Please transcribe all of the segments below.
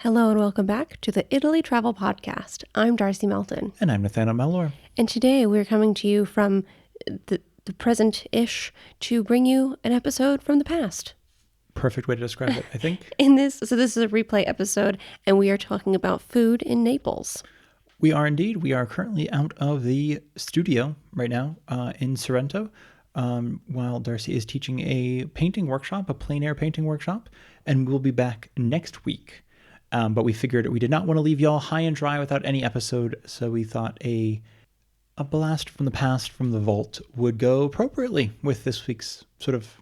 Hello and welcome back to the Italy Travel Podcast. I'm Darcy Melton. And I'm Nathaniel Mellor. And today we're coming to you from the present-ish to bring you an episode from the past. Perfect way to describe it, I think. This is a replay episode, and we are talking about food in Naples. We are indeed. We are currently out of the studio right now in Sorrento, while Darcy is teaching a painting workshop, a plein air painting workshop, and we'll be back next week. But we figured we did not want to leave y'all high and dry without any episode, so we thought a blast from the past from the vault would go appropriately with this week's sort of,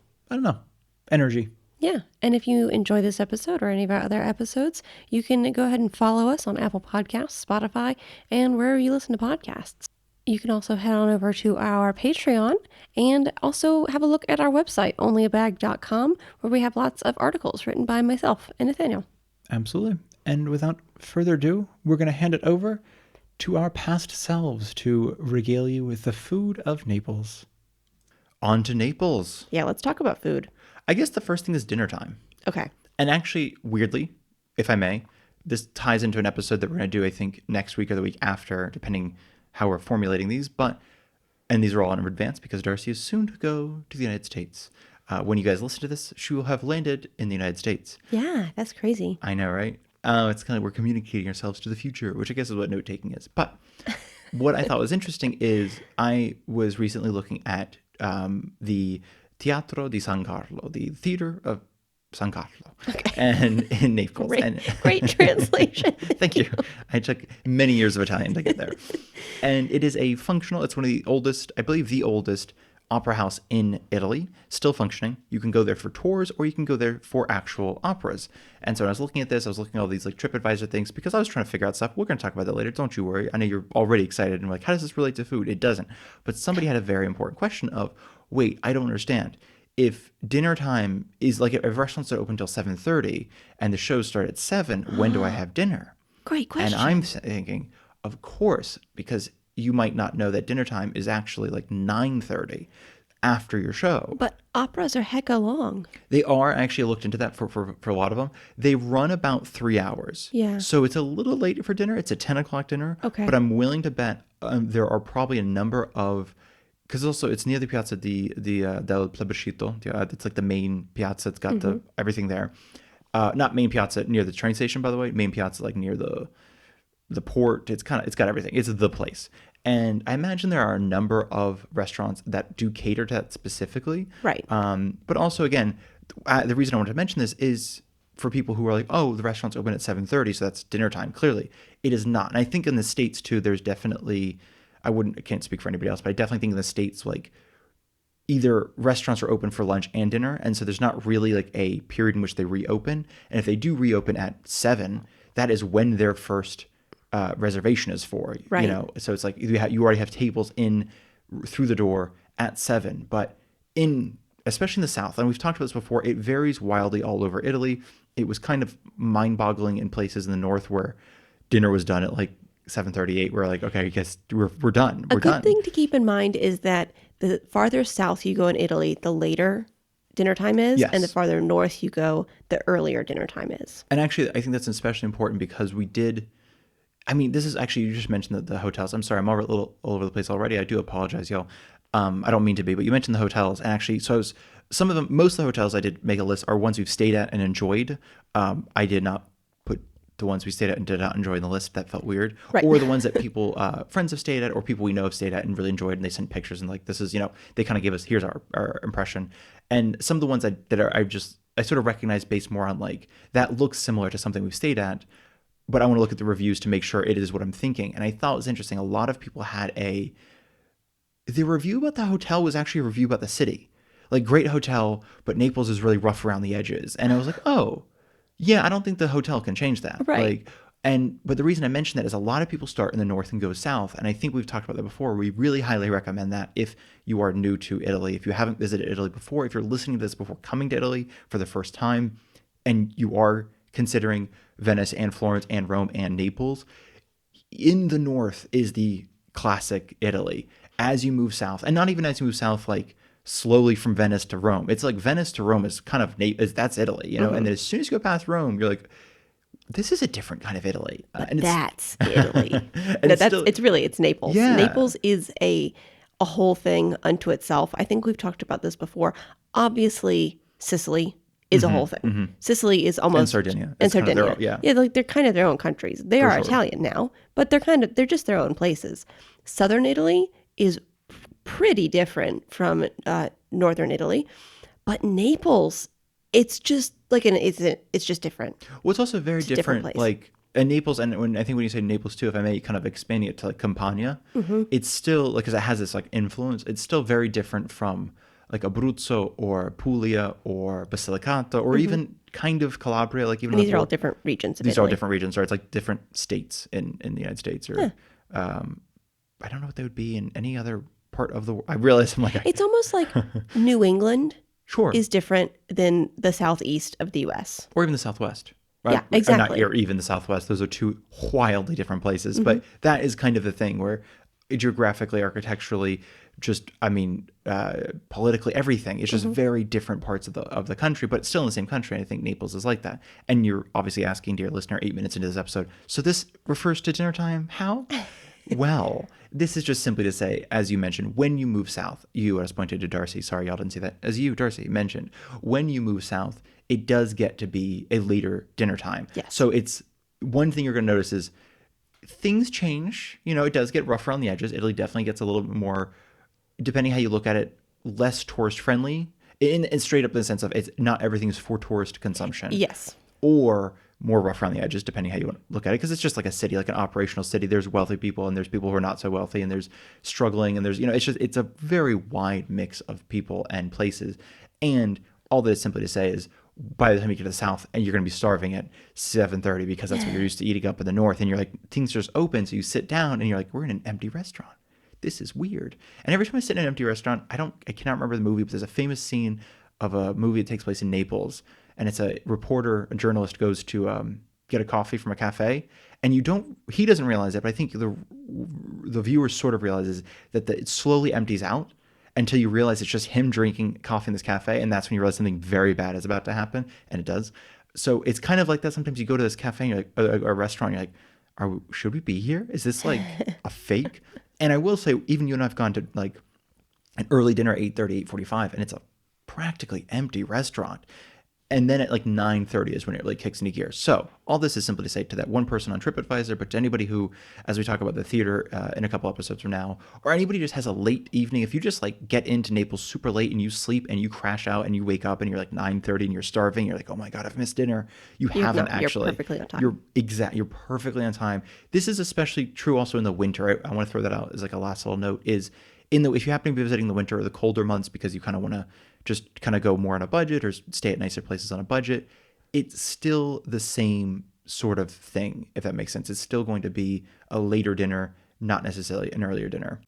energy. Yeah, and if you enjoy this episode or any of our other episodes, you can go ahead and follow us on Apple Podcasts, Spotify, and wherever you listen to podcasts. You can also head on over to our Patreon and also have a look at our website, onlyabag.com, where we have lots of articles written by myself and Nathaniel. Absolutely. And without further ado, we're going to hand it over to our past selves to regale you with the food of Naples. On to Naples. Yeah, let's talk about food. I guess the first thing is dinner time. Okay. And actually, weirdly, if I may, this ties into an episode that we're going to do, I think, next week or the week after, depending how we're formulating these. And these are all in advance because Darcy is soon to go to the United States. When you guys listen to this, she will have landed in the United States. Yeah, that's crazy. I know, right? It's kind of, we're communicating ourselves to the future, which I guess is what note-taking is. But what I thought was interesting is I was recently looking at the Teatro di San Carlo, the Theater of San Carlo, and in Naples. Great translation. Thank you. I took many years of Italian to get there. And it is it's one of the oldest, I believe the oldest opera house in Italy, still functioning. You can go there for tours or you can go there for actual operas. And so when I was looking at this, I was looking at all these like TripAdvisor things because I was trying to figure out stuff. We're going to talk about that later. Don't you worry. I know you're already excited and like, how does this relate to food? It doesn't. But somebody had a very important question of, wait, I don't understand. If dinner time is like if restaurants are open until 7:30 and the shows start at 7, when do I have dinner? Great question. And I'm thinking, of course, because you might not know that dinner time is actually like 9:30 after your show. But operas are hecka long. They are. Actually, I looked into that for a lot of them. They run about 3 hours. Yeah. So it's a little late for dinner. It's a 10 o'clock dinner. Okay. But I'm willing to bet there are probably a number of, because also it's near the Piazza del Plebiscito. It's like the main piazza. It's got the everything there. Not main piazza near the train station, by the way. Main piazza like near the port. It's got everything. It's the place. And I imagine there are a number of restaurants that do cater to that specifically. Right. But also, again, the reason I wanted to mention this is for people who are like, oh, the restaurant's open at 7:30, so that's dinner time. Clearly, it is not. And I think in the States, too, there's definitely, I can't speak for anybody else, but I definitely think in the States, like, either restaurants are open for lunch and dinner, and so there's not really like a period in which they reopen. And if they do reopen at 7, that is when their first reservation is for, right. So it's like you already have tables in through the door at 7, but especially in the South, and we've talked about this before, it varies wildly all over Italy. It was kind of mind-boggling in places in the North where dinner was done at like 7:38. We're like, okay, I guess we're done. A good thing to keep in mind is that the farther south you go in Italy, the later dinner time is, yes. And the farther north you go, the earlier dinner time is. And actually, I think that's especially important because this is actually, you just mentioned the hotels. I'm sorry, I'm a little all over the place already. I do apologize, y'all. I don't mean to be, but you mentioned the hotels. And actually, most of the hotels I did make a list are ones we've stayed at and enjoyed. I did not put the ones we stayed at and did not enjoy in the list. That felt weird. Right. Or the ones that people, friends have stayed at or people we know have stayed at and really enjoyed. And they sent pictures and like, this is, they kind of give us, here's our impression. And some of the ones I sort of recognize based more on like, that looks similar to something we've stayed at. But I want to look at the reviews to make sure it is what I'm thinking. And I thought it was interesting. A lot of people had the review about the hotel was actually a review about the city. Like, great hotel, but Naples is really rough around the edges. And I was like, oh, yeah, I don't think the hotel can change that. Right. But the reason I mention that is a lot of people start in the north and go south. And I think we've talked about that before. We really highly recommend that if you are new to Italy, if you haven't visited Italy before, if you're listening to this before coming to Italy for the first time, and you are considering Venice and Florence and Rome and Naples, in the north is the classic Italy. As you move south, and not even as you move south, like slowly from Venice to Rome, it's like Venice to Rome is kind of that's Italy, And then as soon as you go past Rome, you're like, this is a different kind of Italy. But that's Italy. And No, it's Naples. Yeah. Naples is a whole thing unto itself. I think we've talked about this before. Obviously, Sicily is a whole thing. Sicily is almost And Sardinia. and It's kind of Sardinia. their own- Yeah, like they're kind of their own countries. They are sure. Italian now, but they're just their own places. Southern Italy is pretty different from northern Italy, but Naples, it's just like it's just different. Well, it's also very a different different. place. Like in Naples, and when you say Naples too, if I may, kind of expanding it to like Campania, it's still like because it has this like influence. It's still very different from like Abruzzo or Puglia or Basilicata or even kind of Calabria. Like even And these the are all more- different regions of These are all Italy. different regions, right? It's like different states in the United States, or I don't know what they would be in any other part of the world. I realize I'm like, It's almost like New England sure, is different than the southeast of the U.S. or even the Southwest. Right? Yeah, exactly. Or even the Southwest. Those are two wildly different places. But that is kind of the thing where geographically, architecturally, just politically, everything. It's just very different parts of the country, but still in the same country. And I think Naples is like that. And you're obviously asking, dear listener, 8 minutes into this episode, so this refers to dinner time? How? Well, this is just simply to say, as you mentioned, when you move south, I was pointed to Darcy. Sorry, y'all didn't see that. As you, Darcy, mentioned, when you move south, it does get to be a later dinner time. Yes. So it's one thing you're going to notice is things change. It does get rough around the edges. Italy definitely gets a little bit more, depending how you look at it, less tourist friendly. In straight up in the sense of it's not everything's for tourist consumption. Yes. Or more rough around the edges, depending how you want to look at it, because it's just like a city, like an operational city. There's wealthy people, and there's people who are not so wealthy, and there's struggling, and there's it's a very wide mix of people and places. And all that is simply to say is, by the time you get to the south, and you're going to be starving at 7:30 because that's what you're used to eating up in the north, and you're like, things just open, so you sit down, and you're like, we're in an empty restaurant. This is weird. And every time I sit in an empty restaurant, I cannot remember the movie, but there's a famous scene of a movie that takes place in Naples. And it's a journalist goes to get a coffee from a cafe, and he doesn't realize it, but I think the viewer sort of realizes that it slowly empties out until you realize it's just him drinking coffee in this cafe, and that's when you realize something very bad is about to happen, and it does. So it's kind of like that. Sometimes you go to this cafe, and you're like, a restaurant, you're like, should we be here? Is this like a fake? And I will say, even you and I have gone to like an early dinner, 8:30, 8:45, and it's a practically empty restaurant. And then at like 9:30 is when it really kicks into gear. So all this is simply to say to that one person on TripAdvisor, but to anybody who, as we talk about the theater in a couple episodes from now, or anybody who just has a late evening, if you just like get into Naples super late and you sleep and you crash out and you wake up and you're like 9:30 and you're starving, you're like, oh my God, I've missed dinner. You're perfectly on time. You're perfectly on time. This is especially true also in the winter. I want to throw that out as like a last little note is if you happen to be visiting the winter or the colder months because you kind of want to just kind of go more on a budget or stay at nicer places on a budget, it's still the same sort of thing, if that makes sense. It's still going to be a later dinner, not necessarily an earlier dinner.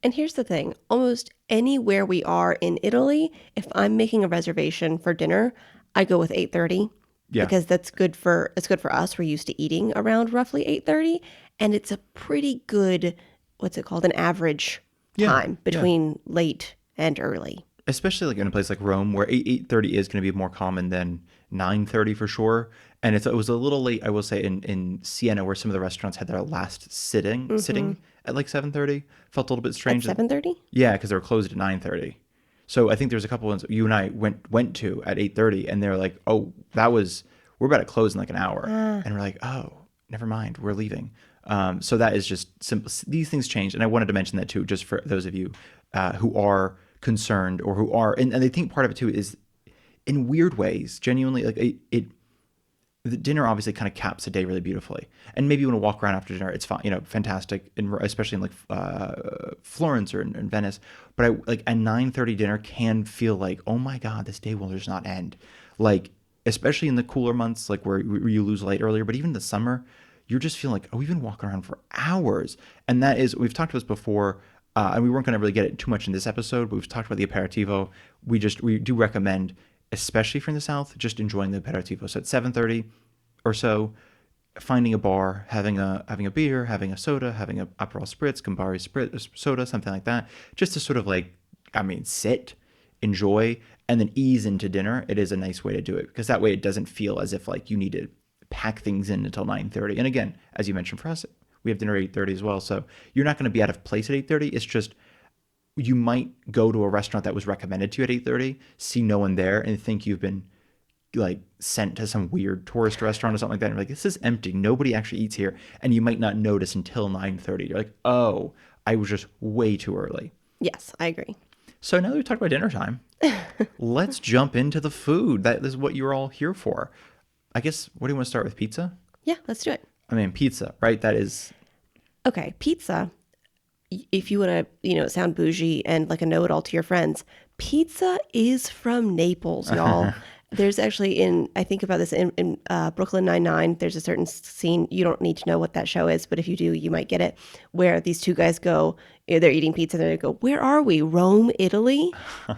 And here's the thing, almost anywhere we are in Italy, if I'm making a reservation for dinner, I go with 8:30. Yeah. Because it's good for us. We're used to eating around roughly 8:30, and it's a pretty good, what's it called, an average time between late and early. Especially like in a place like Rome, where 8:30 is going to be more common than 9:30 for sure. And it was a little late, I will say, in Siena, where some of the restaurants had their last sitting at like 7:30. Felt a little bit strange. At 7:30? Yeah, because they were closed at 9:30. So I think there's a couple ones you and I went to at 8:30, and they're like, oh, we're about to close in like an hour. And we're like, oh, never mind, we're leaving. So that is just simple. These things change. And I wanted to mention that too, just for those of you who are concerned or who are, and I think part of it too is in weird ways, genuinely, like the dinner obviously kind of caps the day really beautifully. And maybe you want to walk around after dinner, it's fine, fantastic, especially in like Florence or in Venice. But like a 9:30 dinner can feel like, oh my God, this day will just not end. Like, especially in the cooler months, like where you lose light earlier, but even the summer, you're just feeling like, oh, we've been walking around for hours. And that is, we've talked about this before, and we weren't going to really get it too much in this episode, but we've talked about the aperitivo. We do recommend, especially if you're in the South, just enjoying the aperitivo. So at 7:30 or so, finding a bar, having a beer, having a soda, having a Aperol Spritz, Campari Spritz, soda, something like that, just to sort of like, sit, enjoy, and then ease into dinner. It is a nice way to do it because that way it doesn't feel as if like you need to pack things in until 9:30. And again, as you mentioned, for us, we have dinner at 8:30 as well. So you're not going to be out of place at 8:30. It's just you might go to a restaurant that was recommended to you at 8:30, see no one there, and think you've been like sent to some weird tourist restaurant or something like that. And you're like, this is empty. Nobody actually eats here. And you might not notice until 9:30. You're like, oh, I was just way too early. Yes, I agree. So now that we've talked about dinner time, let's jump into the food. That is what you're all here for. I guess, what do you want to start with? Pizza? Yeah, let's do it. I mean, pizza, right? That is... Okay, pizza. If you want to, sound bougie and like a know-it-all to your friends, pizza is from Naples, y'all. There's actually I think about this in Brooklyn Nine-Nine, there's a certain scene, you don't need to know what that show is, but if you do, you might get it, where these two guys go, they're eating pizza, and they go, where are we? Rome, Italy?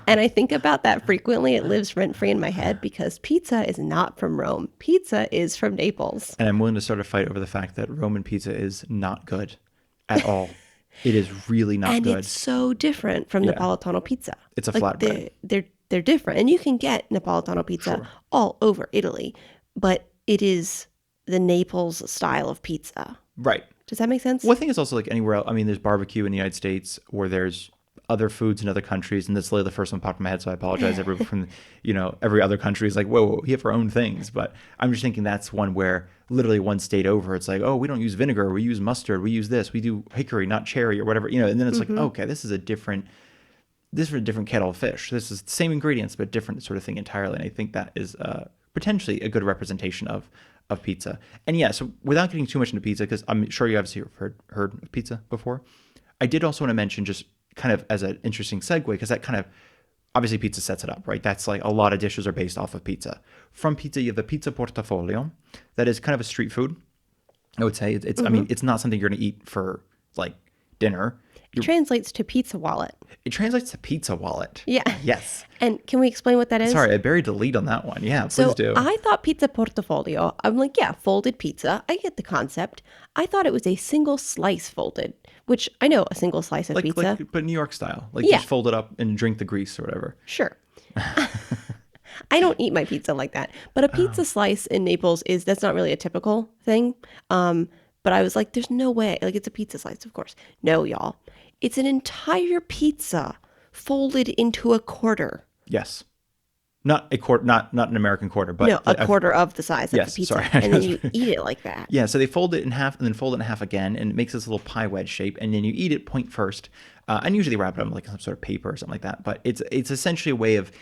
And I think about that frequently. It lives rent-free in my head because pizza is not from Rome. Pizza is from Naples. And I'm willing to start a fight over the fact that Roman pizza is not good at all. It is really not good. And it's so different from Napolitano pizza. It's a flatbread. They're different. And you can get Napolitano pizza all over Italy, but it is the Naples style of pizza. Right. Does that make sense? Well, I think it's also like anywhere else. I mean, there's barbecue in the United States where there's other foods in other countries. And that's literally the first one popped in my head. So I apologize. Everyone from, every other country is like, whoa, we have our own things. But I'm just thinking that's one where literally one state over, it's like, oh, we don't use vinegar. We use mustard. We use this. We do hickory, not cherry or whatever, and then it's like, okay, this is a different kettle of fish. This is the same ingredients, but different sort of thing entirely. And I think that is potentially a good representation of pizza. And yeah, so without getting too much into pizza, because I'm sure you obviously heard of pizza before, I did also want to mention just kind of as an interesting segue, because that kind of, obviously pizza sets it up, right? That's like a lot of dishes are based off of pizza. From pizza, you have the pizza portafoglio. That is kind of a street food, I would say. I mean, it's not something you're going to eat for like dinner. It translates to pizza wallet. It translates to pizza wallet. Yeah. Yes. And can we explain what that is? Sorry, I buried the lead on that one. Yeah, please do. I thought pizza portafoglio, I'm like, yeah, folded pizza. I get the concept. I thought it was a single slice folded, which I know a single slice of pizza. But New York style. Like just fold it up and drink the grease or whatever. Sure. I don't eat my pizza like that. But a pizza slice in Naples that's not really a typical thing. But I was like, there's no way. Like, it's a pizza slice, of course. No, y'all. It's an entire pizza folded into a quarter. Yes. Not a quarter, not an American quarter, but... No, a quarter of the size of the pizza. Sorry. And then you eat it like that. Yeah, so they fold it in half and then fold it in half again, and it makes this little pie wedge shape, and then you eat it point first. And usually wrap it up like some sort of paper or something like that. But it's essentially a way of...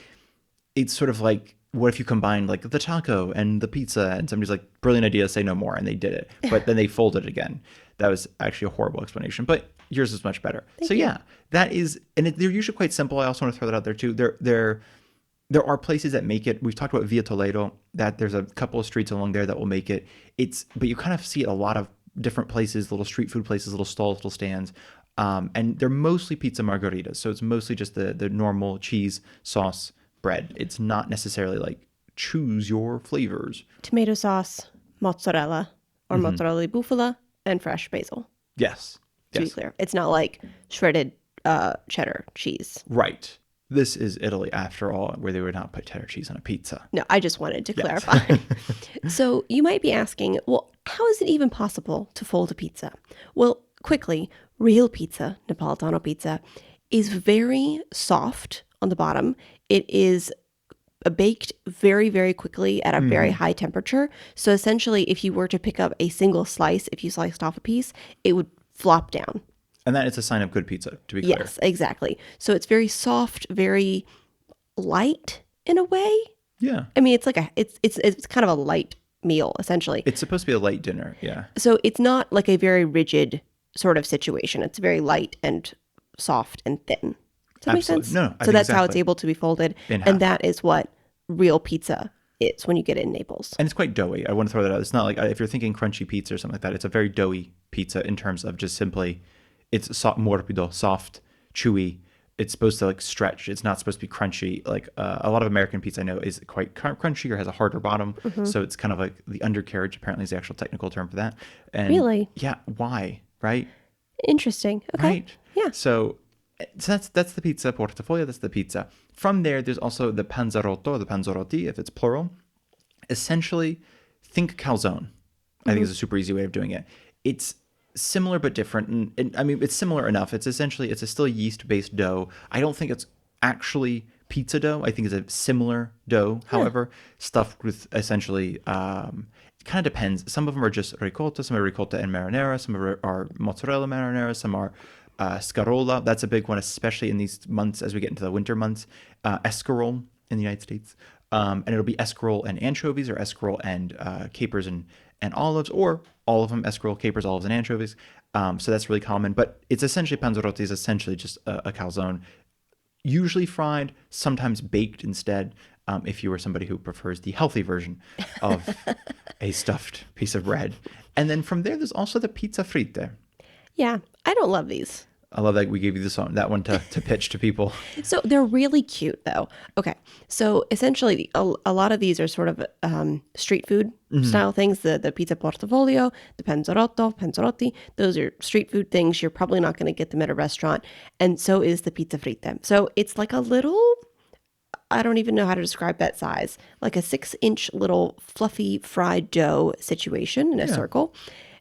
It's sort of like, what if you combined like the taco and the pizza, and somebody's like, brilliant idea, say no more, and they did it. But then they fold it again. That was actually a horrible explanation, but yours is much better. Thank you. Yeah, that is... And they're usually quite simple. I also want to throw that out there too. There are places that make it. We've talked about Via Toledo, that there's a couple of streets along there that will make it. But you kind of see it a lot of different places, little street food places, little stalls, little stands. And they're mostly pizza margaritas. So it's mostly just the normal cheese, sauce, bread. It's not necessarily like choose your flavors. Tomato sauce, mozzarella, or mozzarella di bufala, and fresh basil. Yes. To be clear. It's not like shredded cheddar cheese. Right. This is Italy, after all, where they would not put cheddar cheese on a pizza. No, I just wanted to clarify. So you might be asking, well, how is it even possible to fold a pizza? Well, quickly, real pizza, Napolitano pizza, is very soft on the bottom. It is baked very, very quickly at a very high temperature. So essentially, if you were to pick up a single slice, if you sliced off a piece, it would flop down. And that is a sign of good pizza, to be clear. Yes, exactly. So it's very soft, very light in a way. Yeah. I mean, it's like it's kind of a light meal, essentially. It's supposed to be a light dinner, yeah. So it's not like a very rigid sort of situation. It's very light and soft and thin. Does that make sense? No, so that's how it's able to be folded. And that is what real pizza is when you get it in Naples. And it's quite doughy. I want to throw that out. It's not like, if you're thinking crunchy pizza or something like that, it's a very doughy pizza in terms of just simply, it's morbido, soft, chewy. It's supposed to like stretch. It's not supposed to be crunchy. Like a lot of American pizza I know is quite crunchy or has a harder bottom. So it's kind of like the undercarriage, apparently is the actual technical term for that. And really? Yeah. Why? Right? Interesting. Okay. Right? Yeah. So that's the pizza portafoglio. That's the pizza. From there, there's also the panzerotto, the panzerotti, if it's plural. Essentially, think calzone. I think is a super easy way of doing it. It's similar but different, and I mean it's similar enough. It's a still yeast-based dough. I don't think it's actually pizza dough. I think it's a similar dough. However, stuffed with essentially, it kind of depends. Some of them are just ricotta. Some are ricotta and marinara. Some are mozzarella marinara. Some are scarola. That's a big one, especially in these months as we get into the winter months. Escarole in the United States, and it'll be escarole and anchovies, or escarole and capers and olives, or all of them, escarole, capers, olives, and anchovies. So that's really common. But it's essentially, panzerotti is essentially just a calzone, usually fried, sometimes baked instead, if you are somebody who prefers the healthy version of a stuffed piece of bread. And then from there, there's also the pizza fritte. Yeah, I don't love these. I love that we gave you that one to pitch to people. So they're really cute, though. Okay, so essentially, a lot of these are sort of street food style things. The pizza portafoglio, the panzerotti, those are street food things. You're probably not going to get them at a restaurant. And so is the pizza fritte. So it's like a little, I don't even know how to describe that size, like a 6-inch little fluffy fried dough situation in a circle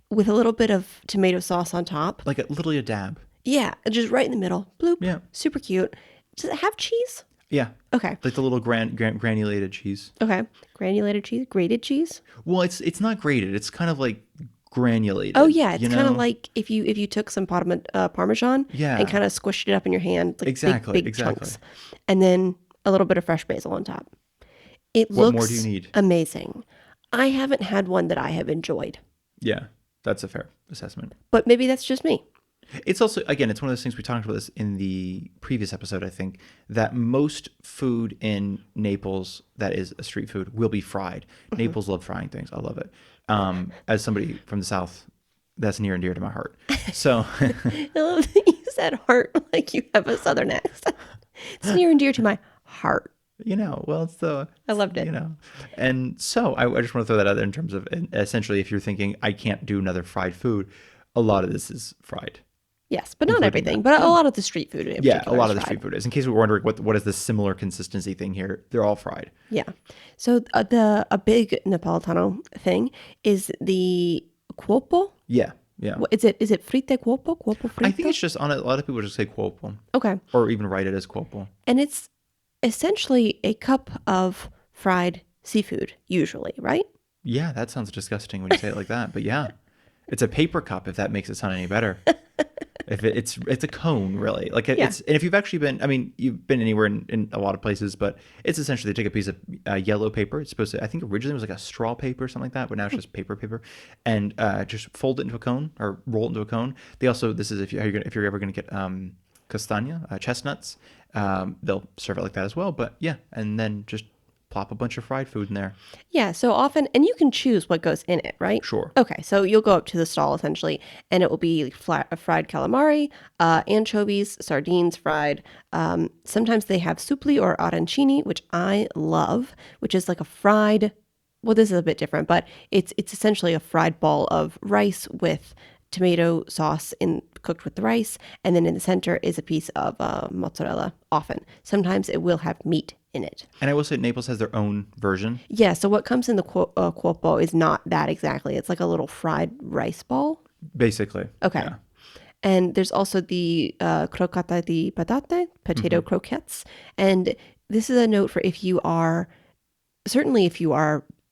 with a little bit of tomato sauce on top. Like literally a dab. Yeah, just right in the middle. Bloop. Yeah. Super cute. Does it have cheese? Yeah. Okay. Like the little granulated cheese. Okay. Granulated cheese? Grated cheese? Well, it's not grated. It's kind of like granulated. Oh, yeah. It's kind of know? like if you took some Parmesan and kind of squished it up in your hand. Like big chunks. And then a little bit of fresh basil on top. It What looks more do you need? amazing. I haven't had one that I have enjoyed. Yeah, that's a fair assessment. But maybe that's just me. It's also, again, it's one of those things, we talked about this in the previous episode, I think, that most food in Naples that is a street food will be fried. Naples love frying things. I love it. As somebody from the South, that's near and dear to my heart. So I love that you said heart like you have a Southern accent. It's near and dear to my heart. I loved it. And so I just want to throw that out there in terms of, essentially, if you're thinking, I can't do another fried food, a lot of this is fried. Yes, but not everything. But a lot of the street food in particular a lot of is the fried. street food is. In case we're wondering what is the similar consistency thing here, they're all fried. Yeah. So a big Napolitano thing is the cuopo. Yeah. Is it fritte cuopo? Cuopo fritto? I think it's just on it. A lot of people just say cuopo. Okay. Or even write it as cuopo. And it's essentially a cup of fried seafood, usually, right? Yeah, that sounds disgusting when you say it like that. But yeah, it's a paper cup, if that makes it sound any better. If it's a cone, really. Like it's, and if you've actually been, I mean, you've been anywhere in a lot of places, but it's essentially, they take a piece of yellow paper. It's supposed to, I think originally it was like a straw paper or something like that, but now it's just paper, and just fold it into a cone or roll it into a cone. They also, this is if you're ever going to get castagna, chestnuts, they'll serve it like that as well. But yeah, and then just plop a bunch of fried food in there. Yeah, so often, and you can choose what goes in it, right? Sure. Okay, so you'll go up to the stall essentially, and it will be fried calamari, anchovies, sardines fried. Sometimes they have supli or arancini, which I love, which is like a fried, well, this is a bit different, but it's essentially a fried ball of rice with tomato sauce cooked with the rice, and then in the center is a piece of mozzarella. Often, sometimes it will have meat in it. And I will say Naples has their own version. Yeah, so what comes in the cuopo is not that exactly. It's like a little fried rice ball. Basically. Okay. Yeah. And there's also the croccata di patate, potato croquettes. And this is a note for if you are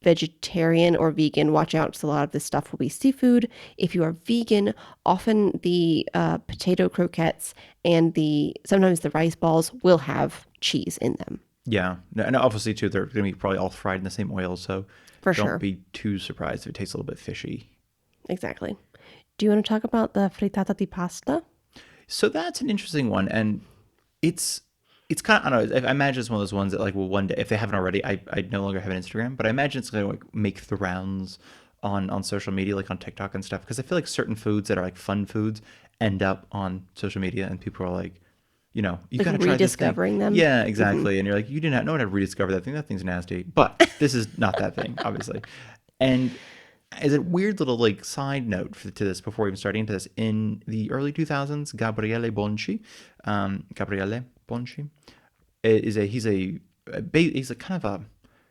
vegetarian or vegan, watch out because a lot of this stuff will be seafood. If you are vegan, often the potato croquettes and sometimes the rice balls will have cheese in them. Yeah. And obviously, too, they're going to be probably all fried in the same oil, so don't be too surprised if it tastes a little bit fishy. Exactly. Do you want to talk about the frittata di pasta? So that's an interesting one, and it's kind of, I don't know, I imagine it's one of those ones that, like, well, one day, if they haven't already, I no longer have an Instagram, but I imagine it's going to like make the rounds on social media, like on TikTok and stuff, because I feel like certain foods that are like fun foods end up on social media, and people are like, you got to try this thing. Rediscovering them. Yeah, exactly. And you're like, you didn't know how to rediscover that thing. That thing's nasty. But this is not that thing, obviously. And as a weird little like side note to this, before we even starting into this, in the early 2000s, Gabriele Bonci, he's a kind of a,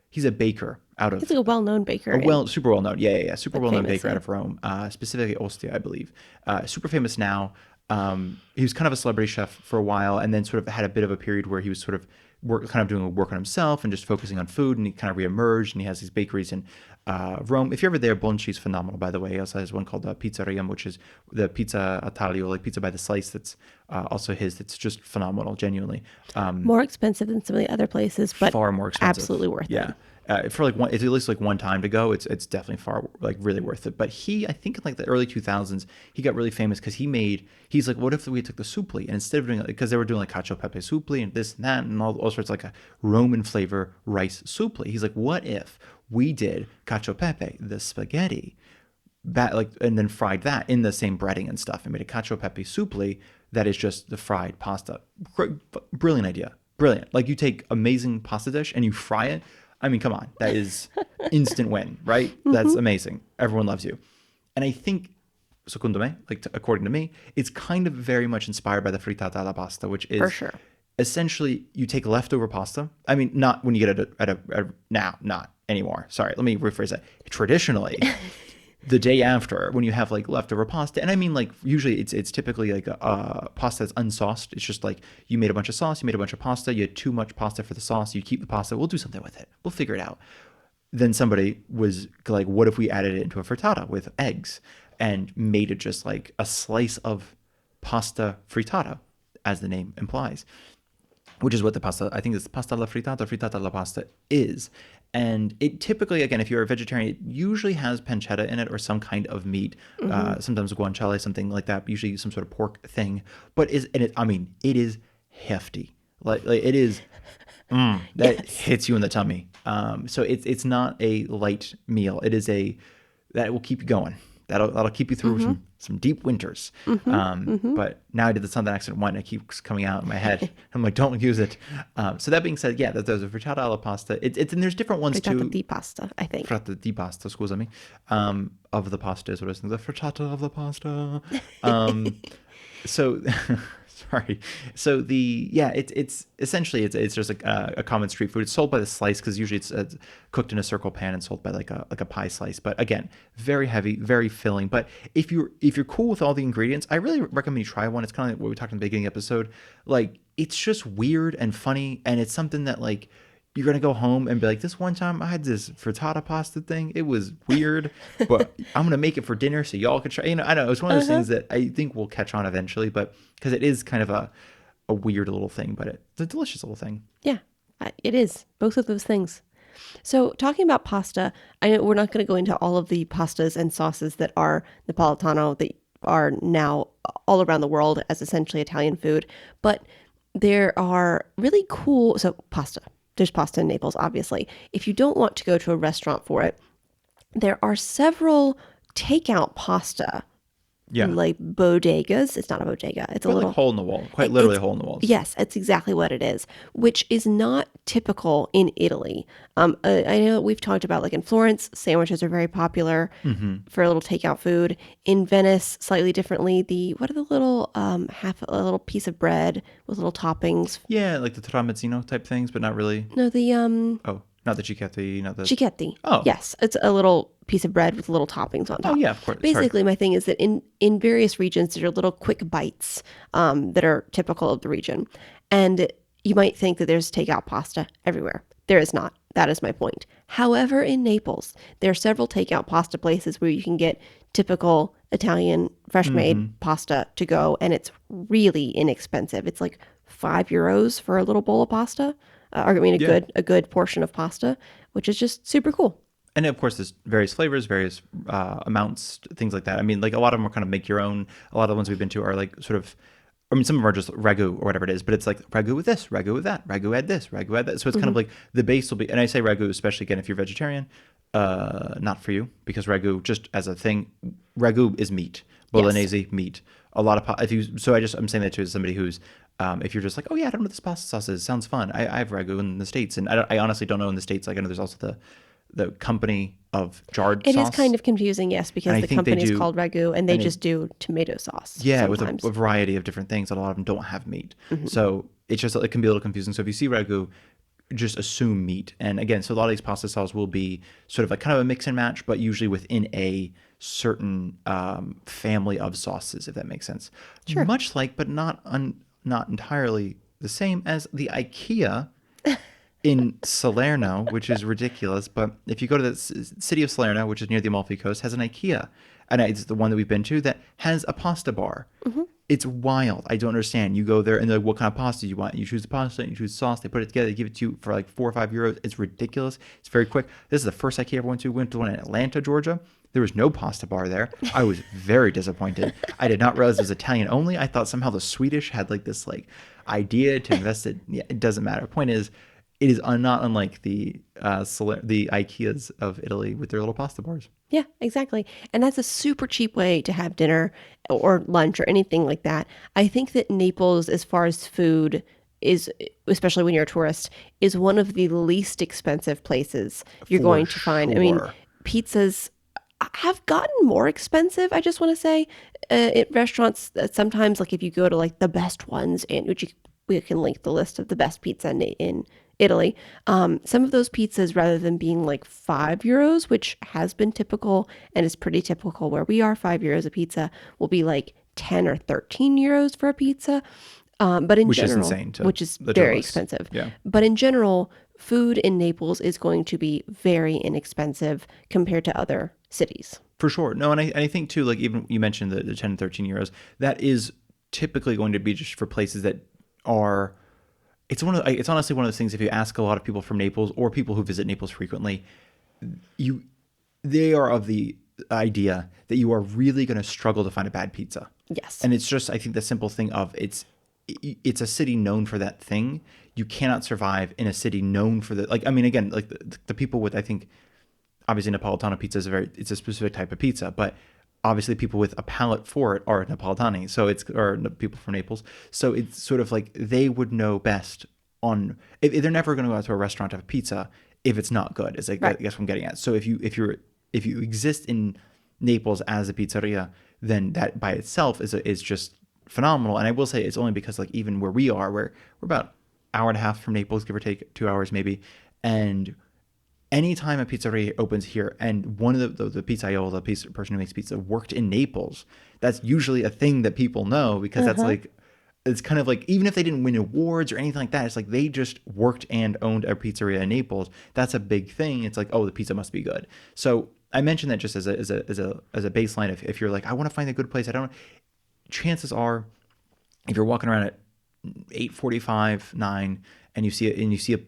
he's a baker out of He's like a well-known baker. super well known. Yeah. Super well known famous, baker out of Rome, specifically Ostia, I believe. Super famous now. He was kind of a celebrity chef for a while, and then sort of had a bit of a period where he was sort of doing work on himself and just focusing on food, and he kind of reemerged, and he has these bakeries in Rome. If you're ever there, Bonci's phenomenal, by the way. He also has one called Pizzeria, which is the pizza a taglio, like pizza by the slice. That's also his. That's just phenomenal, genuinely. More expensive than some of the other places, but Far more expensive. absolutely worth it. Yeah. For like it's at least like one time to go, it's definitely really worth it. But I think in like the early 2000s, he got really famous because he's like, what if we took the supli, and instead of doing it, because they were doing like cacio pepe supli and this and that and all sorts of like a Roman flavor rice supli. He's like, what if we did cacio pepe, the spaghetti, and then fried that in the same breading and stuff, and made a cacio pepe supli that is just the fried pasta. Brilliant idea. Brilliant. Like you take amazing pasta dish and you fry it. I mean, come on, that is instant win, right? That's amazing. Everyone loves you. And I think, secondo me, according to me, it's kind of very much inspired by the frittata alla pasta, which is For sure. essentially you take leftover pasta. I mean, not when you get it now, not anymore. Sorry, let me rephrase that. Traditionally, the day after, when you have like leftover pasta, and I mean like usually it's typically like a pasta that's unsauced. It's just like you made a bunch of sauce, you made a bunch of pasta, you had too much pasta for the sauce, you keep the pasta, we'll do something with it, we'll figure it out. Then somebody was like, what if we added it into a frittata with eggs and made it just like a slice of pasta frittata, as the name implies, which is what the pasta, I think it's pasta alla frittata alla pasta is. And it typically, again, if you're a vegetarian, it usually has pancetta in it or some kind of meat, sometimes guanciale, something like that, usually some sort of pork thing. But it is hefty. Like it is, that hits you in the tummy. So it's not a light meal. It is that will keep you going. That'll keep you through some deep winters. But now I did the Southern accent one, and it keeps coming out in my head. I'm like, don't use it. So that being said, yeah, there's a frittata alla pasta. It's and there's different ones too. Frittata di pasta, I think. Frittata di pasta, scusami. Of the pasta is what I was thinking. The frittata of the pasta. So sorry. So it's essentially it's just a common street food. It's sold by the slice because usually it's cooked in a circle pan and sold by like a pie slice. But again, very heavy, very filling. But if you're cool with all the ingredients, I really recommend you try one. It's kind of like what we talked in the beginning episode. Like it's just weird and funny, and it's something that like you're gonna go home and be like, this one time I had this frittata pasta thing. It was weird, but I'm gonna make it for dinner so y'all can try. I don't know. It's one of those things that I think will catch on eventually, but because it is kind of a weird little thing, but it's a delicious little thing. Yeah, it is. Both of those things. So talking about pasta, I know we're not going to go into all of the pastas and sauces that are Napolitano that are now all around the world as essentially Italian food, but there are really cool. So pasta. There's pasta in Naples, obviously. If you don't want to go to a restaurant for it, there are several takeout pasta, like bodegas. It's not a bodega. It's a little like hole in the wall, quite literally a hole in the wall. Yes, it's exactly what it is, which is not typical in Italy. I know we've talked about like in Florence, sandwiches are very popular for a little takeout food. In Venice, slightly differently. What are the little half a little piece of bread with little toppings? Yeah, like the tramezzino type things, but not really. No, the not the cicchetti, not the cicchetti. Oh, yes, it's a little piece of bread with little toppings on top. Oh yeah, of course. Basically, my thing is that in various regions, there are little quick bites that are typical of the region, and you might think that there's takeout pasta everywhere. There is not. That is my point. However, in Naples, there are several takeout pasta places where you can get typical Italian fresh-made pasta to go, and it's really inexpensive. It's like €5 for a little bowl of pasta. A good portion of pasta, which is just super cool. And of course, there's various flavors, various amounts, things like that. I mean, like a lot of them are kind of make your own. A lot of the ones we've been to are like sort of, I mean, some of them are just ragu or whatever it is, but it's like ragu with this, ragu with that, ragu add this, ragu add that. So it's kind of like the base will be, and I say ragu, especially again, if you're vegetarian, not for you, because ragu, just as a thing, ragu is meat, bolognese, meat. A lot of, I'm saying that to somebody who's, if you're just like, oh yeah, I don't know what this pasta sauce is, sounds fun. I have ragu in the States, and I honestly don't know in the States. Like I know there's also the company of jarred sauce. It is kind of confusing, yes, because the company is called ragu, and they just do tomato sauce. Yeah, sometimes. With a variety of different things, and a lot of them don't have meat. So it can be a little confusing. So if you see ragu, just assume meat. And again, so a lot of these pasta sauce will be sort of like kind of a mix and match, but usually within a certain family of sauces, if that makes sense. Sure. Much like, but not entirely the same as the IKEA in Salerno, which is ridiculous. But if you go to the city of Salerno, which is near the Amalfi Coast, has an IKEA. And it's the one that we've been to that has a pasta bar. Mm-hmm. It's wild. I don't understand. You go there and they're like, what kind of pasta you want? You choose the pasta and you choose the sauce. They put it together. They give it to you for like €4 or €5. It's ridiculous. It's very quick. This is the first IKEA I ever went to. We went to one in Atlanta, Georgia. There was no pasta bar there. I was very disappointed. I did not realize it was Italian only. I thought somehow the Swedish had like this like idea to invest it. Yeah, it doesn't matter. The point is, it is not unlike the IKEAs of Italy with their little pasta bars. Yeah, exactly. And that's a super cheap way to have dinner or lunch or anything like that. I think that Naples, as far as food is, especially when you're a tourist, is one of the least expensive places you're going to find. I mean, pizzas have gotten more expensive, I just want to say, at restaurants. Sometimes, like if you go to like the best ones, and we can link the list of the best pizza in Italy. Some of those pizzas, rather than being like €5, which has been typical and is pretty typical where we are, €5 a pizza, will be like 10 or 13 euros for a pizza. But in general, is insane which is very expensive. Yeah. But in general, food in Naples is going to be very inexpensive compared to other cities. For sure. No, and I think too, like even you mentioned the 10 and 13 euros, that is typically going to be just for places that are, it's honestly one of those things, if you ask a lot of people from Naples or people who visit Naples frequently, they are of the idea that you are really going to struggle to find a bad pizza. Yes. And it's just, I think the simple thing of it's a city known for that thing. You cannot survive in a city known for the, like, I mean, again, like the people with, I think, obviously Napolitano pizza is it's a specific type of pizza, but obviously people with a palate for it are Napolitani. So or people from Naples. So it's sort of like they would know best on, if they're never going to go out to a restaurant to have pizza if it's not good, is I guess what I'm getting at. So if you exist in Naples as a pizzeria, then that by itself is just phenomenal. And I will say it's only because like even where we are, we're about an hour and a half from Naples, give or take 2 hours maybe. And anytime a pizzeria opens here and one of the pizzaiolo, the person who makes pizza, worked in Naples, that's usually a thing that people know because that's like, it's kind of like, even if they didn't win awards or anything like that, it's like they just worked and owned a pizzeria in Naples. That's a big thing. It's like, oh, the pizza must be good. So I mentioned that just as a baseline. If you're like, I want to find a good place, chances are, if you're walking around at 8:45, 9, and you see a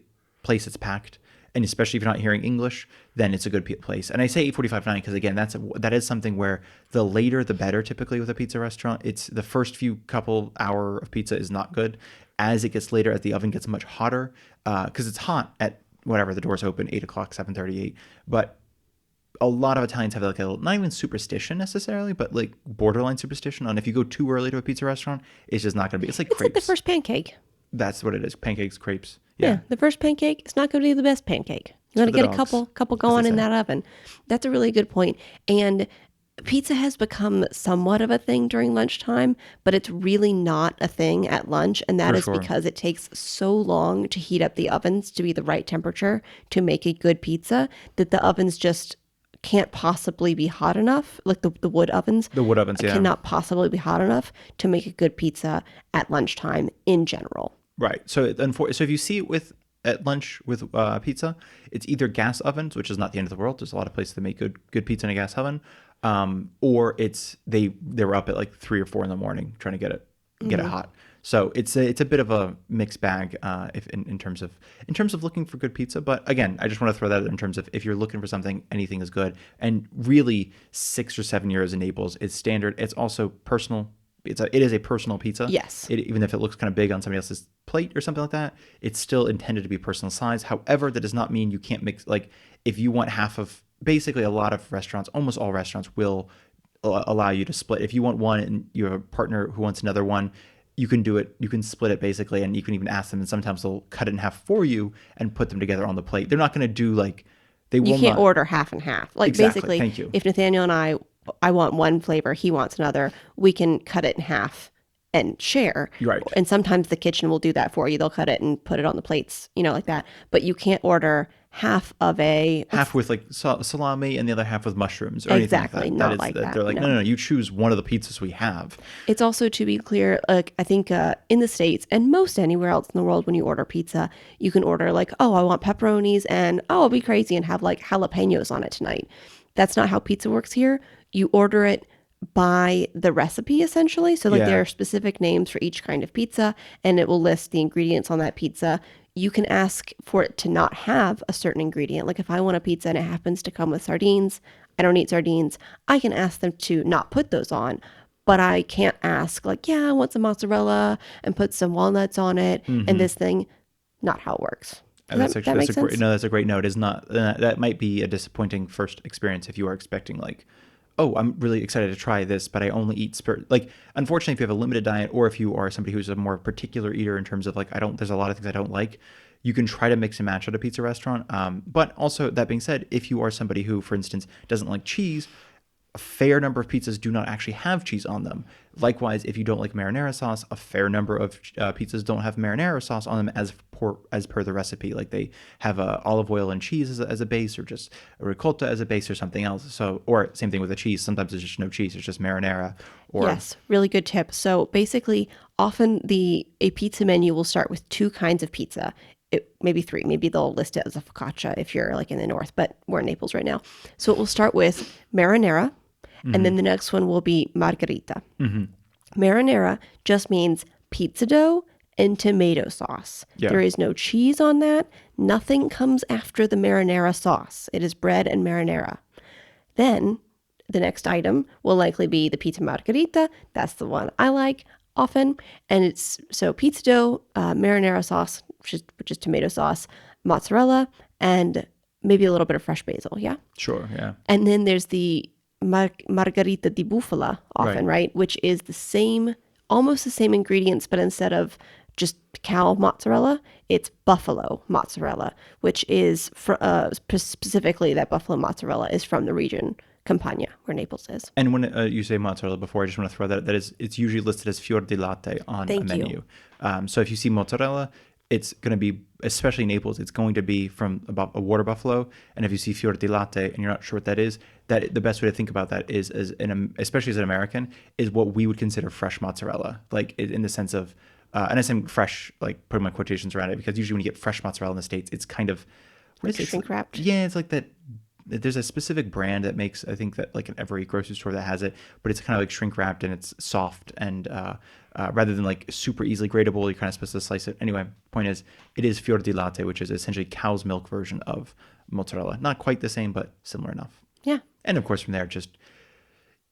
place that's packed, and especially if you're not hearing English, then it's a good place. And I say 8:45, 9 because again, that is something where the later the better. Typically with a pizza restaurant, it's the first few couple hour of pizza is not good. As it gets later, as the oven gets much hotter, because it's hot at whatever the doors open, 8 o'clock, 7:30, 8. But a lot of Italians have like not even superstition necessarily, but like borderline superstition on if you go too early to a pizza restaurant, it's just not going to be. It's like crepes. Like the first pancake. That's what it is. Pancakes, crepes. Yeah, the first pancake, it's not going to be the best pancake. You want to get a couple going in that oven. That's a really good point. And pizza has become somewhat of a thing during lunchtime, but it's really not a thing at lunch. And that is because it takes so long to heat up the ovens to be the right temperature to make a good pizza that the ovens just can't possibly be hot enough. Like the wood ovens. The wood ovens, yeah. Cannot possibly be hot enough to make a good pizza at lunchtime in general. Right. So if you see it at lunch with pizza, it's either gas ovens, which is not the end of the world. There's a lot of places that make good pizza in a gas oven, or it's they were up at like 3 or 4 in the morning trying to get it hot. So it's a bit of a mixed bag if in terms of looking for good pizza. But again, I just want to throw that in terms of if you're looking for something, anything is good. And really, 6 or 7 euros in Naples is standard. It's also personal. It is a personal pizza. Yes. Even if it looks kind of big on somebody else's plate or something like that, it's still intended to be personal size. However, that does not mean you can't mix. Like if you want half of, basically a lot of restaurants, almost all restaurants will allow you to split. If you want one and you have a partner who wants another one, you can do it. You can split it basically, and you can even ask them. And sometimes they'll cut it in half for you and put them together on the plate. They're not going to do like they will. You can't order half and half. Like exactly. Basically, Thank you. If Nathaniel and I want one flavor, he wants another, we can cut it in half and share. Right. And sometimes the kitchen will do that for you. They'll cut it and put it on the plates, like that. But you can't order half of half with like salami and the other half with mushrooms or anything like exactly that. not like that. They're like, No. no, you choose one of the pizzas we have. It's also, to be clear, like I think in the States and most anywhere else in the world, when you order pizza, you can order like, oh, I want pepperonis and oh, I'll be crazy and have like jalapenos on it tonight. That's not how pizza works here. You order it by the recipe essentially. So like Yeah. there are specific names for each kind of pizza and it will list the ingredients on that pizza. You can ask for it to not have a certain ingredient. Like if I want a pizza and it happens to come with sardines, I don't eat sardines. I can ask them to not put those on, but I can't ask like, yeah, I want some mozzarella and put some walnuts on it and this thing. Not how it works. Does that make sense? That's a great note. Is not that might be a disappointing first experience if you are expecting like, oh, I'm really excited to try this, but I only eat like, unfortunately, if you have a limited diet or if you are somebody who's a more particular eater in terms of like, there's a lot of things I don't like, you can try to mix and match at a pizza restaurant. But also, that being said, if you are somebody who, for instance, doesn't like cheese, a fair number of pizzas do not actually have cheese on them. Likewise, if you don't like marinara sauce, a fair number of pizzas don't have marinara sauce on them as per the recipe. Like they have olive oil and cheese as a base, or just a ricotta as a base, or something else. So, or same thing with the cheese. Sometimes there's just no cheese; it's just marinara. Or yes, really good tip. So basically, often a pizza menu will start with two kinds of pizza. Maybe three. Maybe they'll list it as a focaccia if you're like in the north, but we're in Naples right now. So it will start with marinara, and then the next one will be margherita. Marinara just means pizza dough and tomato sauce. Yeah. There is no cheese on that. Nothing comes after the marinara sauce. It is bread and marinara. Then the next item will likely be the pizza margherita. That's the one I like often. And it's so pizza dough, marinara sauce, which is tomato sauce, mozzarella, and maybe a little bit of fresh basil. Yeah. sure, yeah, And then there's the margherita di bufala often, right? Which is almost the same ingredients, but instead of just cow mozzarella, it's buffalo mozzarella, which is specifically that buffalo mozzarella is from the region Campania, where Naples is. And when you say mozzarella before, I just want to throw it's usually listed as fior di latte on Thank a you. menu. So if you see mozzarella, it's going to be, especially Naples, it's going to be from about a water buffalo. And if you see fior di latte and you're not sure what that is, that the best way to think about that is especially as an American, is what we would consider fresh mozzarella, like in the sense of, and I say fresh, like putting my quotations around it, because usually when you get fresh mozzarella in the States, it's kind of, what is it? Shrink wrapped. Yeah, it's like that. There's a specific brand that makes, I think that like in every grocery store that has it, but it's kind of like shrink wrapped and it's soft and rather than like super easily grateable, you're kind of supposed to slice it. Anyway, point is, it is fior di latte, which is essentially cow's milk version of mozzarella. Not quite the same, but similar enough. Yeah. And of course, from there, just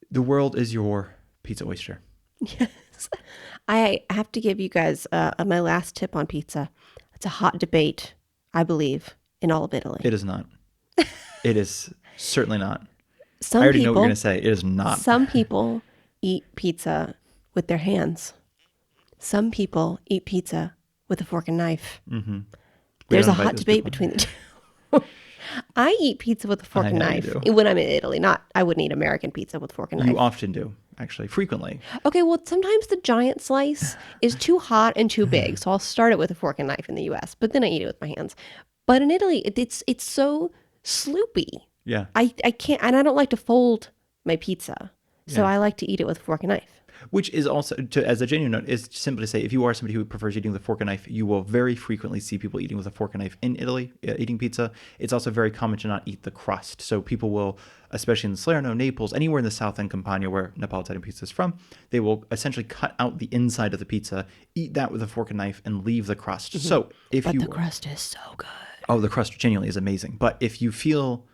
the world is your pizza oyster. Yes. I have to give you guys my last tip on pizza. It's a hot debate, I believe, in all of Italy. It is not. It is certainly not. Some I already people, know what you're going to say. It is not. Some people eat pizza with their hands. Some people eat pizza with a fork and knife. Mm-hmm. There's a hot debate between the two. I eat pizza with a fork and know you knife do. when I'm in Italy. I wouldn't eat American pizza with fork and knife. You often do, actually, frequently. Okay, well, sometimes the giant slice is too hot and too big, so I'll start it with a fork and knife in the U.S., but then I eat it with my hands. But in Italy, it's so sloopy. Yeah. I can't, and I don't like to fold my pizza, so Yeah. I like to eat it with a fork and knife. Which is also, as a genuine note, is simply to say, if you are somebody who prefers eating with a fork and knife, you will very frequently see people eating with a fork and knife in Italy, eating pizza. It's also very common to not eat the crust. So people will, especially in Salerno, Naples, anywhere in the south end Campania where Napolitan pizza is from, they will essentially cut out the inside of the pizza, eat that with a fork and knife, and leave the crust. Mm-hmm. So if But you... the crust is so good. Oh, the crust genuinely is amazing. But if you feel...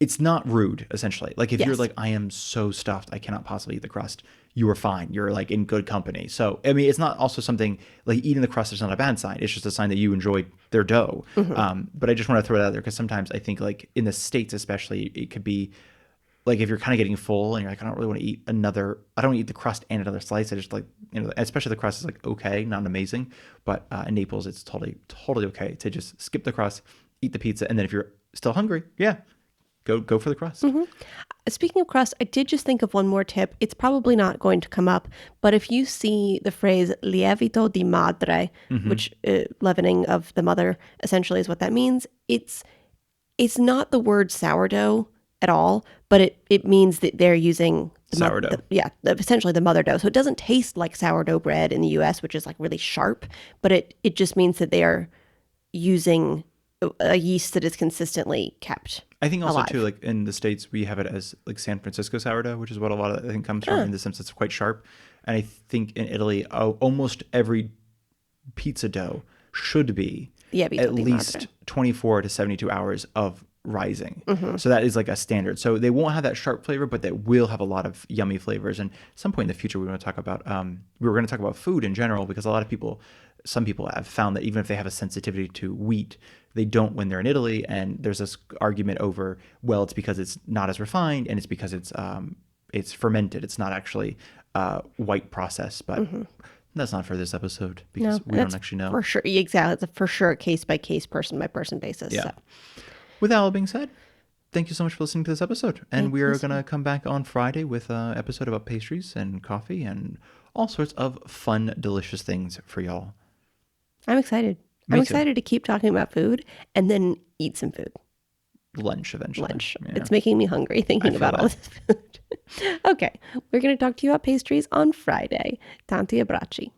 It's not rude, essentially. Like if you're Yes. like, I am so stuffed, I cannot possibly eat the crust, you are fine. You're like in good company. So, I mean, it's not also something like eating the crust is not a bad sign. It's just a sign that you enjoy their dough. Mm-hmm. But I just want to throw it out there because sometimes I think like in the States, especially, it could be like if you're kind of getting full and you're like, I don't really want to eat I don't want to eat the crust and another slice. I just like, especially the crust is like, okay, not amazing. But in Naples, it's totally okay to just skip the crust, eat the pizza. And then if you're still hungry, yeah, go for the crust. Speaking of crust, I did just think of one more tip. It's probably not going to come up, but if you see the phrase lievito di madre, which leavening of the mother essentially is what that means, it's not the word sourdough at all, but it means that they're using Sourdough. Essentially the mother dough. So it doesn't taste like sourdough bread in the US, which is like really sharp, but it just means that they are using a yeast that is consistently kept. I think also alive. too, like in the States, we have it as like San Francisco sourdough, which is what a lot of I think comes from in the sense it's quite sharp. And I think in Italy, almost every pizza dough should be Lievito at di least madre. 24 to 72 hours of rising. So that is like a standard. So they won't have that sharp flavor, but they will have a lot of yummy flavors. And at some point in the future, we were going to talk about food in general, because some people have found that even if they have a sensitivity to wheat, they don't when they're in Italy. And there's this argument over, well, it's because it's not as refined and it's because it's fermented. It's not actually white process, but that's not for this episode because we don't actually know. For sure. Exactly. It's for sure a case by case, person by person basis. Yeah. So. With that all being said, thank you so much for listening to this episode. And we are going to come back on Friday with an episode about pastries and coffee and all sorts of fun, delicious things for y'all. I'm excited. Me I'm too. excited to keep talking about food and then eat some food. Lunch eventually. Yeah. It's making me hungry thinking feel about all this food. Okay. We're going to talk to you about pastries on Friday. Tanti abbracci.